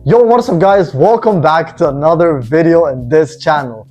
Yo, what's up guys? Welcome back to another video in this channel.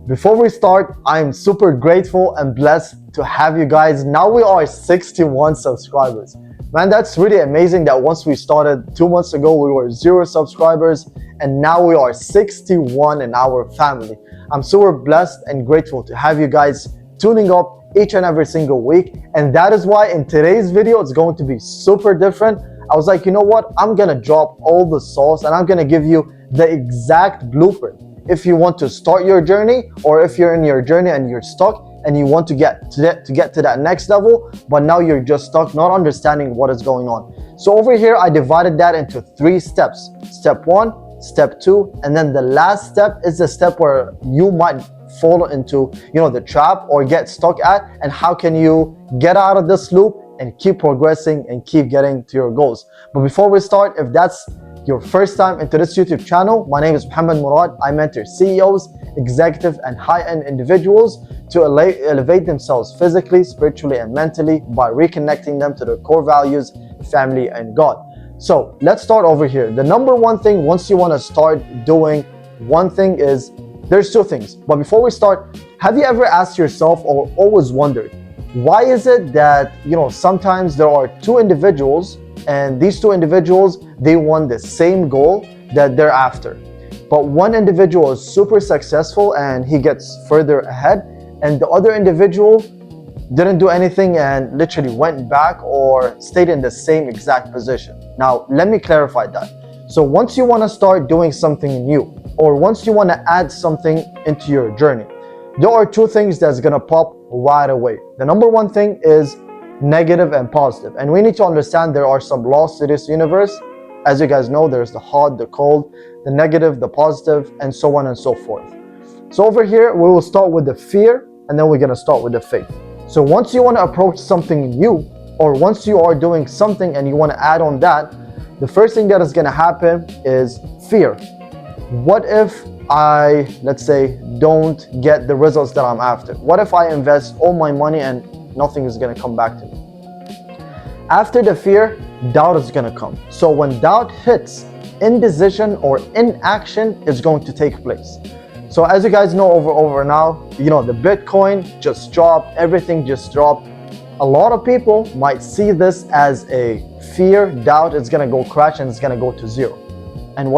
Before we start, I'm super grateful and blessed to have you guys. Now we are 61 subscribers. Man, that's really amazing that once we started 2 months ago, we were 0 subscribers and now we are 61 in our family. I'm super blessed and grateful to have you guys tuning up each and every single week. And that is why in today's video, it's going to be super different. I was like, you know what? I'm gonna drop all the sauce and I'm gonna give you the exact blueprint. If you want to start your journey, or if you're in your journey and you're stuck and you want to get to that next level, but now you're just stuck, not understanding what is going on. So over here, I divided that into 3 steps. Step 1, step 2, and then the last step is the step where you might fall into, the trap or get stuck at, and how can you get out of this loop and keep progressing and keep getting to your goals. But before we start, if that's your first time into this YouTube channel, my name is Muhammad Murad. I mentor CEOs, executive and high-end individuals to elevate themselves physically, spiritually, and mentally by reconnecting them to their core values, family, and God. So let's start over here. The number one thing once you want to start doing one thing is, there's 2 things. But before we start, have you ever asked yourself or always wondered, why is it that, sometimes there are 2 individuals and these 2 individuals, they want the same goal that they're after. But one individual is super successful and he gets further ahead, and the other individual didn't do anything and literally went back or stayed in the same exact position. Now, let me clarify that. So once you want to start doing something new, or once you want to add something into your journey, there are 2 things that's going to pop right away. The number one thing is negative and positive. And we need to understand there are some laws to this universe. As you guys know, there's the hot, the cold, the negative, the positive, and so on and so forth. So over here, we will start with the fear, and then we're going to start with the faith. So once you want to approach something new, or once you are doing something and you want to add on that, the first thing that is going to happen is fear. What if I, let's say, don't get the results that I'm after? What if I invest all my money and nothing is going to come back to me? After the fear, doubt is going to come. So when doubt hits, indecision or inaction is going to take place. So as you guys know, over now, the Bitcoin just dropped, everything just dropped. A lot of people might see this as a fear, doubt, it's going to go crash and it's going to go to 0. And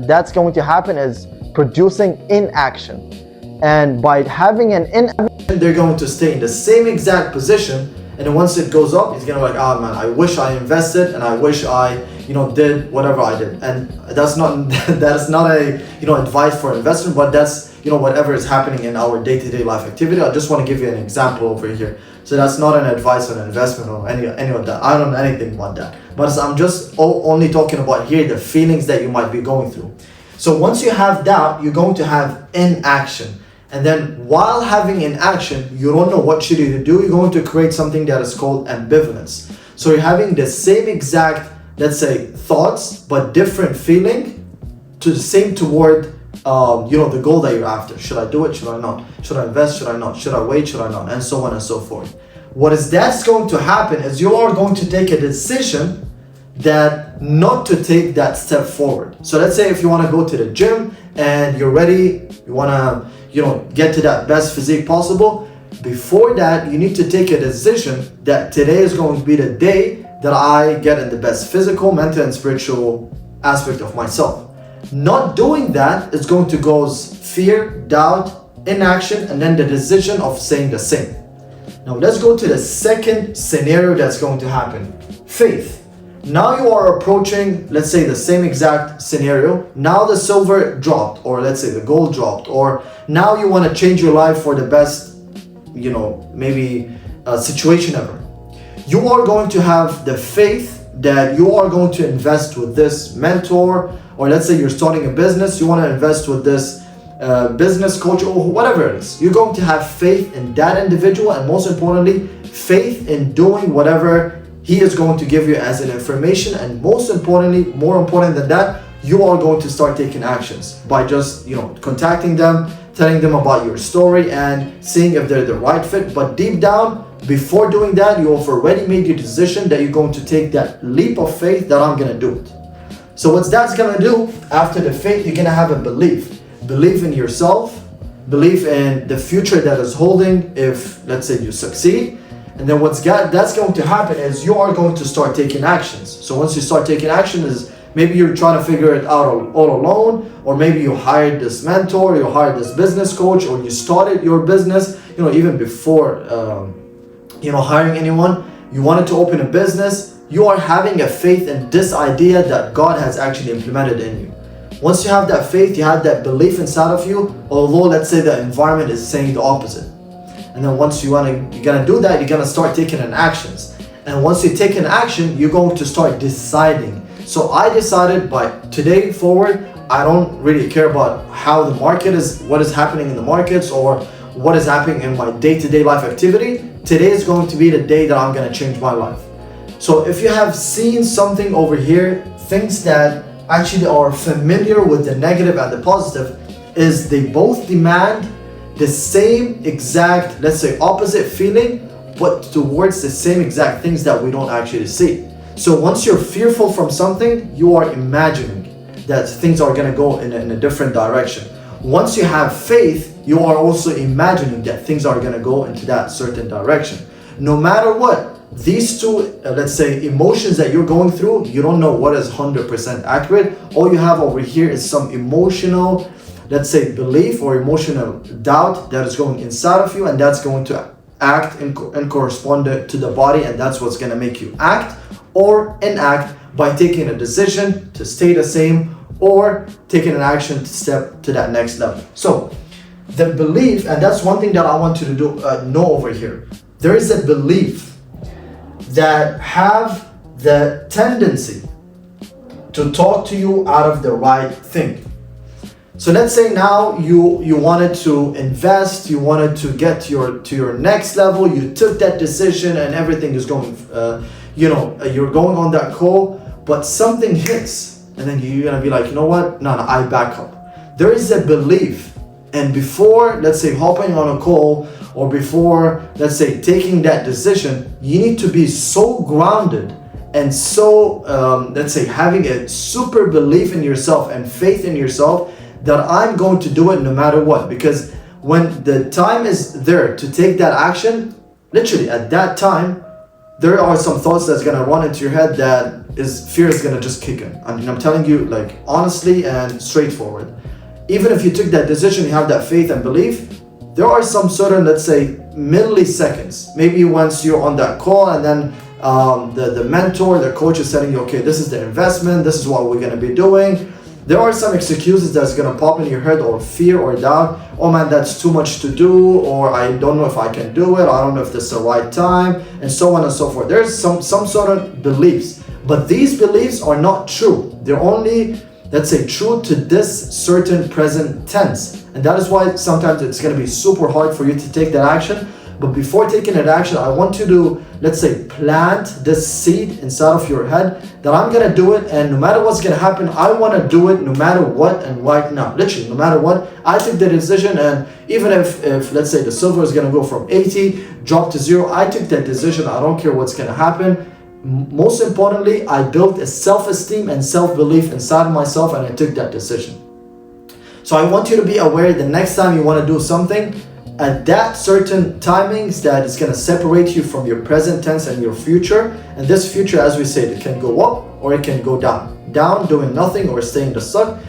that's going to happen is producing inaction. And by having an inaction, they're going to stay in the same exact position. And then once it goes up, it's going to be like, oh man, I wish I invested and I wish I, did whatever I did. And that's not a, advice for investment, but that's, whatever is happening in our day-to-day life activity. I just want to give you an example over here. So that's not an advice on investment or any of that. I don't know anything about that. But I'm just only talking about here the feelings that you might be going through. So once you have doubt, you're going to have inaction. And then while having inaction, you don't know what should you do. You're going to create something that is called ambivalence. So you're having the same exact, let's say, thoughts, but different feeling to the same toward the goal that you're after. Should I do it? Should I not? Should I invest? Should I not? Should I wait? Should I not? And so on and so forth. That's going to happen is you are going to take a decision that not to take that step forward. So let's say if you want to go to the gym and you're ready, you want to, get to that best physique possible. Before that, you need to take a decision that today is going to be the day that I get in the best physical, mental, and spiritual aspect of myself. Not doing that is going to cause fear, doubt, inaction, and then the decision of saying the same. Now let's go to the second scenario that's going to happen. Faith. Now you are approaching, let's say, the same exact scenario. Now the silver dropped, or let's say the gold dropped, or now you want to change your life for the best, maybe situation ever. You are going to have the faith that you are going to invest with this mentor, or let's say you're starting a business, you want to invest with this business coach or whatever it is. You're going to have faith in that individual, and most importantly, faith in doing whatever he is going to give you as an information. And most importantly, more important than that, you are going to start taking actions by just contacting them, telling them about your story and seeing if they're the right fit. But deep down, before doing that, you have already made your decision that you're going to take that leap of faith that I'm going to do it. So what that's gonna do after the faith, you're gonna have a belief. Belief in yourself, belief in the future that is holding if, let's say, you succeed. And then that's going to happen is you are going to start taking actions. So once you start taking action is maybe you're trying to figure it out all alone, or maybe you hired this mentor, you hired this business coach, or you started your business, even before, hiring anyone, you wanted to open a business. You are having a faith in this idea that God has actually implemented in you. Once you have that faith, you have that belief inside of you, although let's say the environment is saying the opposite. And then once you're gonna do that, you're gonna start taking an actions. And once you take an action, you're going to start deciding. So I decided by today forward, I don't really care about how the market is, what is happening in the markets, or what is happening in my day-to-day life activity. Today is going to be the day that I'm gonna change my life. So if you have seen something over here, things that actually are familiar with the negative and the positive, is they both demand the same exact, let's say, opposite feeling, but towards the same exact things that we don't actually see. So once you're fearful from something, you are imagining that things are gonna go in a different direction. Once you have faith, you are also imagining that things are gonna go into that certain direction. No matter what, these two, let's say, emotions that you're going through, you don't know what is 100% accurate. All you have over here is some emotional, let's say, belief or emotional doubt that is going inside of you, and that's going to act and correspond to the body, and that's what's going to make you act or enact by taking a decision to stay the same or taking an action to step to that next level. So the belief, and that's one thing that I want you to know over here. There is a belief that have the tendency to talk to you out of the right thing. So let's say now you wanted to invest, you wanted to get to your next level, you took that decision and everything is going, you're going on that call, but something hits and then you're gonna be like, you know what? No, I back up. There is a belief, and before, let's say, hopping on a call, or before, let's say, taking that decision, you need to be so grounded and so, let's say, having a super belief in yourself and faith in yourself that I'm going to do it no matter what. Because when the time is there to take that action, literally at that time, there are some thoughts that's gonna run into your head that fear is gonna just kick in. I mean, I'm telling you, like, honestly and straightforward. Even if you took that decision, you have that faith and belief, there are some certain, let's say, milliseconds. Maybe once you're on that call and then the mentor, the coach is telling you, okay, this is the investment, this is what we're gonna be doing. There are some excuses that's gonna pop in your head, or fear or doubt. Oh man, that's too much to do, or I don't know if I can do it, I don't know if this is the right time, and so on and so forth. There's some sort of beliefs, but these beliefs are not true. They're only, let's say, true to this certain present tense. And that is why sometimes it's going to be super hard for you to take that action. But before taking that action, I want you to, let's say, plant this seed inside of your head that I'm going to do it, and no matter what's going to happen, I want to do it no matter what and right now. Literally, no matter what, I took the decision, and even if let's say the silver is going to go from 80, drop to 0, I took that decision. I don't care what's going to happen. Most importantly, I built a self-esteem and self-belief inside of myself, and I took that decision. So I want you to be aware the next time you want to do something, at that certain timings that is going to separate you from your present tense and your future. And this future, as we said, it can go up or it can go down. Down, doing nothing, or staying stuck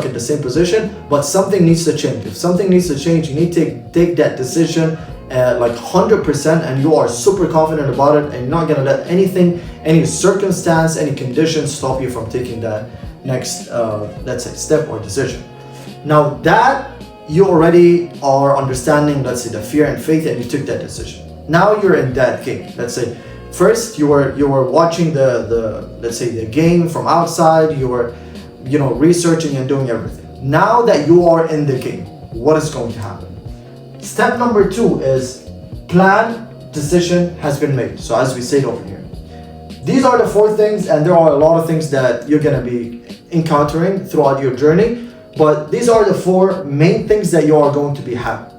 in the same position. But something needs to change. If something needs to change, you need to take that decision like 100%, and you are super confident about it, and you're not going to let anything, any circumstance, any condition stop you from taking that next, let's say, step or decision. Now that you already are understanding, let's say, the fear and faith, and you took that decision. Now you're in that game. Let's say first you were watching the let's say the game from outside, you were researching and doing everything. Now that you are in the game, what is going to happen? Step number 2 is plan, decision has been made. So as we said over here, these are the 4 things, and there are a lot of things that you're gonna be encountering throughout your journey. But these are the 4 main things that you are going to be having.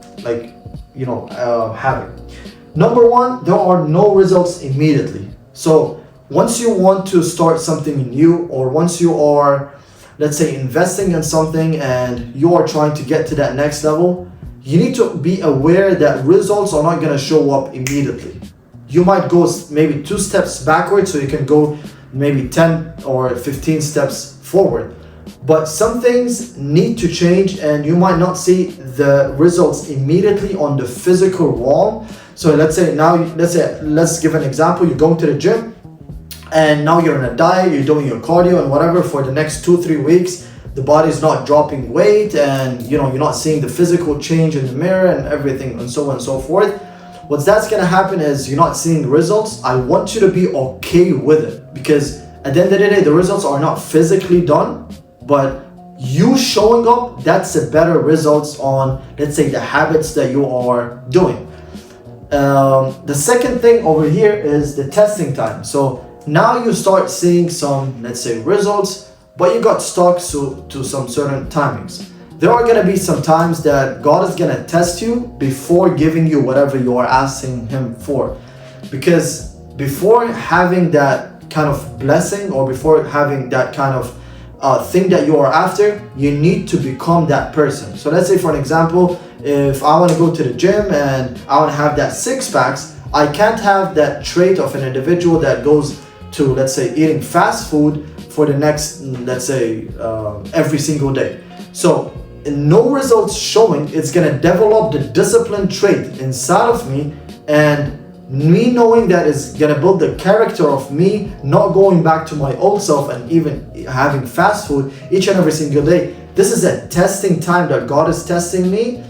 Number 1, there are no results immediately. So once you want to start something new, or once you are, let's say, investing in something and you are trying to get to that next level, you need to be aware that results are not going to show up immediately. You might go maybe 2 steps backwards so you can go maybe 10 or 15 steps forward. But some things need to change, and you might not see the results immediately on the physical wall. So let's give an example. You're going to the gym and now you're on a diet, you're doing your cardio and whatever for the next 2-3 weeks. The body's not dropping weight, and you're not seeing the physical change in the mirror and everything and so on and so forth. That's gonna happen is you're not seeing results. I want you to be okay with it, because at the end of the day, the results are not physically done, but you showing up, that's a better results on, let's say, the habits that you are doing. The second thing over here is the testing time. So now you start seeing some, let's say, results, but you got stuck to some certain timings. There are going to be some times that God is going to test you before giving you whatever you are asking Him for. Because before having that kind of blessing, or before having that kind of thing that you are after, you need to become that person. So let's say, for an example, if I want to go to the gym and I want to have that 6-packs, I can't have that trait of an individual that goes to, let's say, eating fast food for the next, let's say, every single day. So no results showing, it's going to develop the discipline trait inside of me, and me knowing that is going to build the character of me not going back to my old self and even having fast food each and every single day. This is a testing time that God is testing me,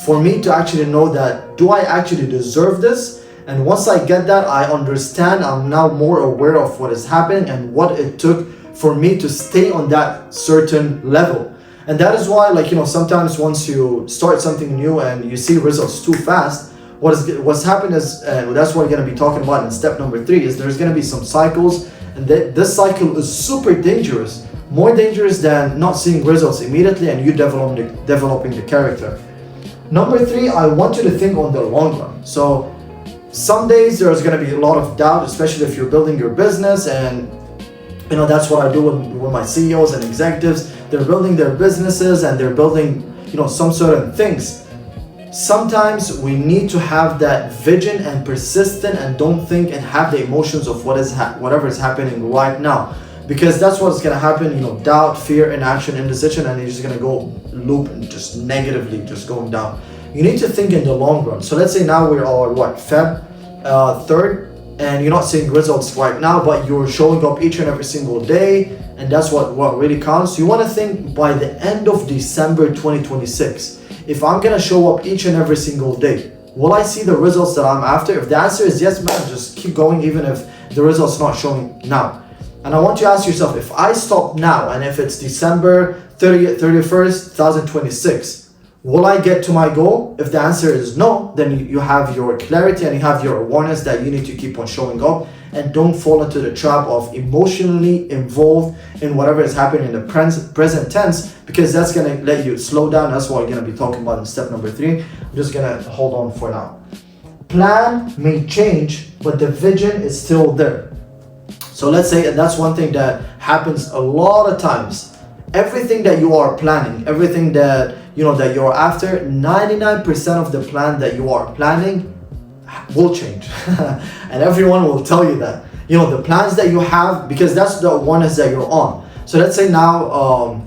for me to actually know that, do I actually deserve this? And once I get that, I understand, I'm now more aware of what is happening and what it took for me to stay on that certain level. And that is why, sometimes once you start something new and you see results too fast, what's happened is, that's what we're going to be talking about in step number 3, is there's going to be some cycles, and this cycle is super dangerous, more dangerous than not seeing results immediately and you developing the character. Number 3, I want you to think on the long run. So some days there's going to be a lot of doubt, especially if you're building your business, and that's what I do with my CEOs and executives. They're building their businesses and they're building, some certain things. Sometimes we need to have that vision and persistent, and don't think and have the emotions of whatever is happening right now, because that's what's going to happen. Doubt, fear, inaction, indecision, and you're just going to go loop and just negatively just going down. You need to think in the long run. So let's say now we are Feb 3rd, and you're not seeing results right now, but you're showing up each and every single day, and that's what really counts. You want to think by the end of December 2026, if I'm going to show up each and every single day, will I see the results that I'm after? If the answer is yes, man, just keep going even if the results not showing now. And I want you to ask yourself, if I stop now and if it's December 31st, 2026, will I get to my goal? If the answer is no, then you have your clarity and you have your awareness that you need to keep on showing up, and don't fall into the trap of emotionally involved in whatever is happening in the present tense, because that's going to let you slow down. That's what we're going to be talking about in step number 3. I'm just going to hold on for now. Plan may change, but the vision is still there. So let's say, and that's one thing that happens a lot of times. Everything that you are planning, everything that that you're after, 99% of the plan that you are planning will change. And everyone will tell you that. The plans that you have, because that's the awareness that you're on. So let's say now,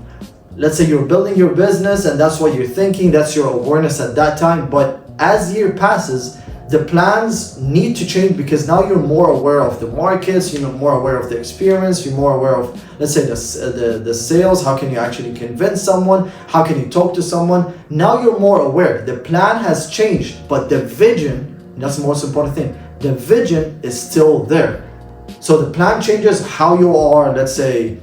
let's say you're building your business and that's what you're thinking, that's your awareness at that time. But as year passes, the plans need to change, because now you're more aware of the markets, you're more aware of the experience, you're more aware of, let's say, the sales. How can you actually convince someone? How can you talk to someone? Now you're more aware. The plan has changed, but the vision, that's the most important thing, the vision is still there. So the plan changes how you are, let's say,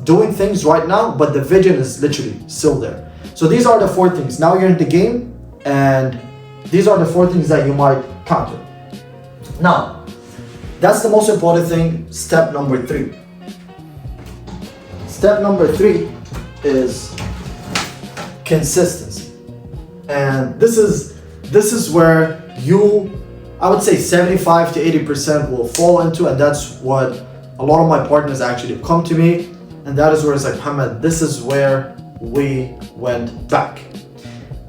doing things right now, but the vision is literally still there. So these are the 4 things. Now you're in the game, and these are the 4 things that you might counter. Now, that's the most important thing, step number 3. Step number 3 is consistency. And this is where you I would say 75 to 80% will fall into, and that's what a lot of my partners actually come to me, and that is where it's like, Muhammad, this is where we went back.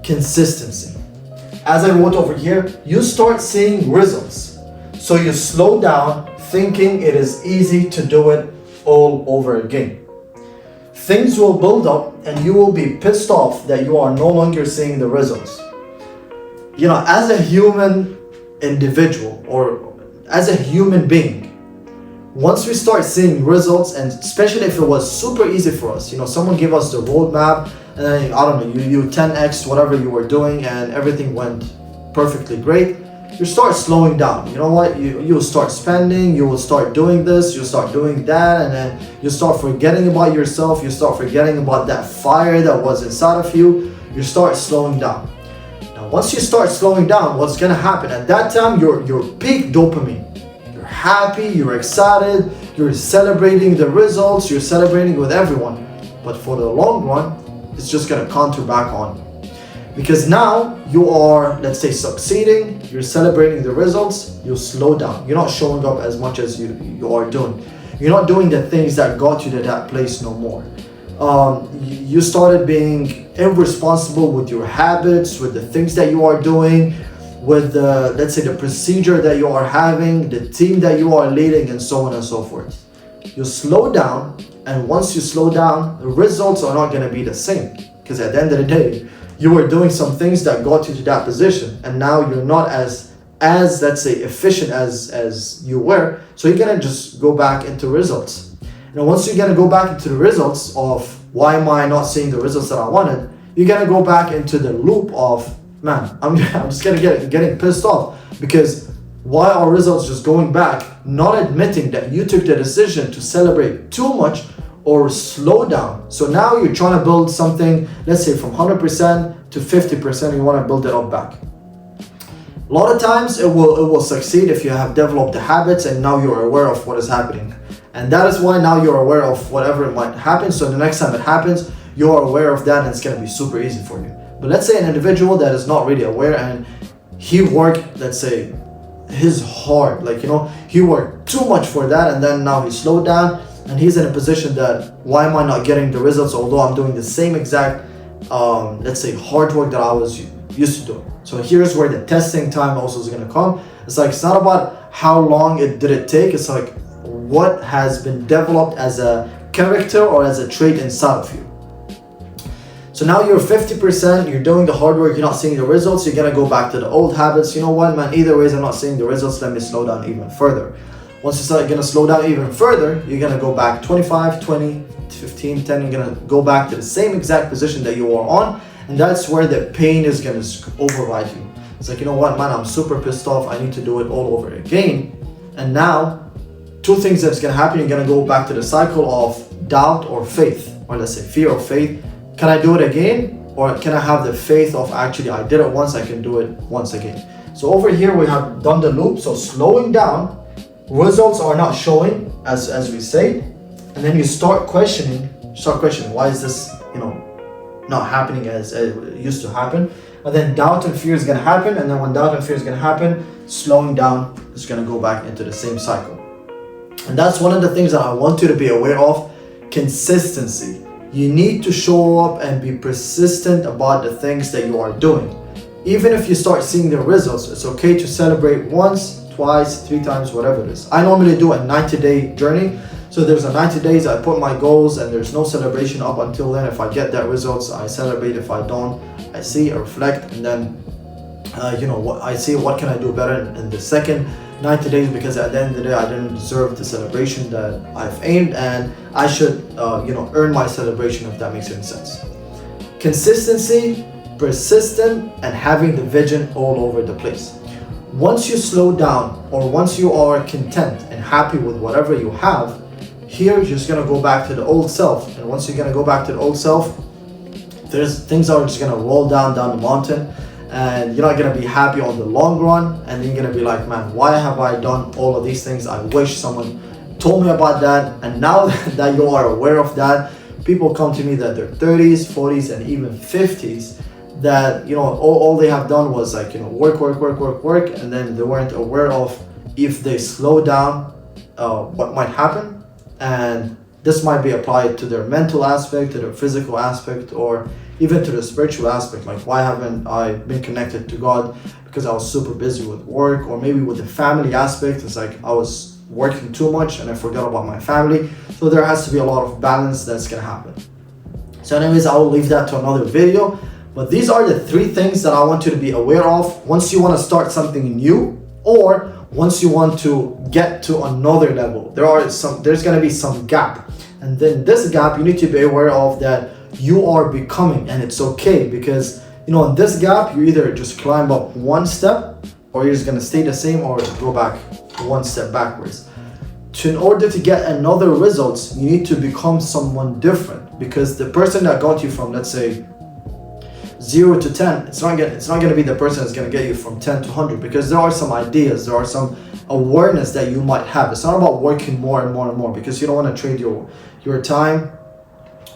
Consistency. As I wrote over here, you start seeing results. So you slow down, thinking it is easy to do it all over again. Things will build up and you will be pissed off that you are no longer seeing the results. You know, as a human individual or as a human being, once we start seeing results, and especially if it was super easy for us, you know, someone gave us the roadmap and then, I don't know, you 10x whatever you were doing and everything went perfectly great, you start slowing down. You know what, you'll start spending, you will start doing this, you'll start doing that, and then you start forgetting about yourself, you start forgetting about that fire that was inside of you, you start slowing down. Now once you start slowing down, what's gonna happen? At that time, your peak dopamine, you're happy, you're excited, you're celebrating the results, you're celebrating with everyone. But for the long run, it's just gonna counter back on you. Because now you are, let's say, succeeding, you're celebrating the results, you slow down. You're not showing up as much as you are doing. You're not doing the things that got you to that place no more. You started being irresponsible with your habits, with the things that you are doing, with the, let's say, the procedure that you are having, the team that you are leading, and so on and so forth. You slow down, and once you slow down, the results are not going to be the same. Because at the end of the day, you were doing some things that got you to that position, and now you're not as let's say efficient as you were. So you're gonna just go back into results. And once you're gonna go back into the results of why am I not seeing the results that I wanted, you're gonna go back into the loop of, man, I'm just gonna getting pissed off, because why are results just going back, not admitting that you took the decision to celebrate too much or slow down. So now you're trying to build something, let's say from 100% to 50%, you want to build it up back. A lot of times it will succeed if you have developed the habits and now you're aware of what is happening. And that is why now you're aware of whatever might happen. So the next time it happens, you're aware of that and it's going to be super easy for you. But let's say an individual that is not really aware and he worked, let's say, his hard, like, you know, he worked too much for that, and then now he slowed down and he's in a position that, why am I not getting the results although I'm doing the same exact let's say hard work that I was used to do. So here's where the testing time also is going to come. It's like, it's not about how long did it take, it's like what has been developed as a character or as a trait inside of you. So now you're 50%, you're doing the hard work, you're not seeing the results, you're going to go back to the old habits. You know what, man, either ways I'm not seeing the results, let me slow down even further. Once you start going to slow down even further, you're going to go back 25, 20, 15, 10, you're going to go back to the same exact position that you were on, and that's where the pain is going to override you. It's like, you know what, man, I'm super pissed off, I need to do it all over again. And now, two things that's going to happen, you're going to go back to the cycle of doubt or faith, or let's say fear or faith. Can I do it again? Or can I have the faith of, actually, I did it once, I can do it once again. So over here we have done the loop, so slowing down, results are not showing as we say, and then you start questioning why is this, you know, not happening as it used to happen. And then doubt and fear is going to happen, and then when doubt and fear is going to happen, slowing down is going to go back into the same cycle. And that's one of the things that I want you to be aware of: consistency. You need to show up and be persistent about the things that you are doing. Even if you start seeing the results, it's okay to celebrate once, twice, 3 times, whatever it is. I normally do a 90-day journey. So there's a 90 days, I put my goals, and there's no celebration up until then. If I get that results, I celebrate. If I don't, I see, I reflect, and then you know, what I see, what can I do better in the second 90 days, because at the end of the day, I didn't deserve the celebration that I've aimed, and I should you know, earn my celebration, if that makes any sense. Consistency, persistent, and having the vision all over the place. Once you slow down, or once you are content and happy with whatever you have, here you're just gonna go back to the old self. And once you're gonna go back to the old self, there's things are just gonna roll down the mountain, and you're not gonna be happy on the long run. And then you're gonna be like, man, why have I done all of these things? I wish someone told me about that. And now that you are aware of that, people come to me that they're 30s, 40s, and even 50s, that, you know, all they have done was like, you know, work, and then they weren't aware of if they slow down, what might happen. And this might be applied to their mental aspect, to their physical aspect, or even to the spiritual aspect. Like, why haven't I been connected to God? Because I was super busy with work, or maybe with the family aspect. It's like I was working too much and I forgot about my family. So there has to be a lot of balance that's gonna happen. So anyways, I will leave that to another video. But these are the 3 things that I want you to be aware of once you want to start something new, or once you want to get to another level. There's going to be some gap, and then this gap you need to be aware of that you are becoming, and it's okay, because, you know, in this gap you either just climb up one step, or you're just going to stay the same, or go back one step backwards. In order to get another results, you need to become someone different, because the person that got you from, let's say, 0 to 10, it's not going to be the person that's going to get you from 10 to 100, because there are some ideas, there are some awareness that you might have. It's not about working more and more and more, because you don't want to trade your time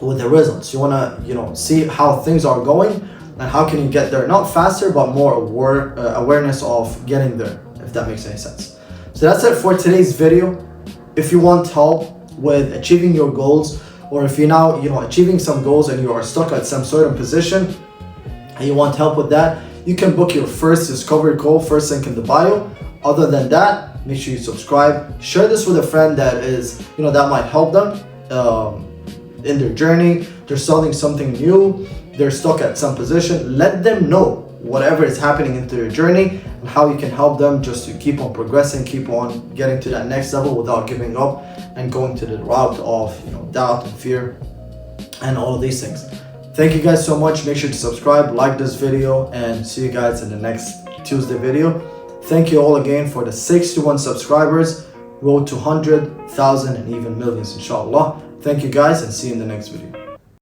with the results. You want to, you know, see how things are going and how can you get there, not faster but more awareness of getting there, if that makes any sense. So that's it for today's video. If you want help with achieving your goals, or if you're now, you know, achieving some goals and you are stuck at some certain position and you want help with that, you can book your first discovery call, first link in the bio. Other than that, make sure you subscribe, share this with a friend that is, you know, that might help them in their journey. They're starting something new, they're stuck at some position. Let them know whatever is happening into their journey and how you can help them just to keep on progressing, keep on getting to that next level without giving up and going to the route of, you know, doubt and fear and all of these things. Thank you guys so much. Make sure to subscribe, like this video, and see you guys in the next Tuesday video. Thank you all again for the 61 subscribers, road to 100,000 and even millions, inshallah. Thank you guys, and see you in the next video.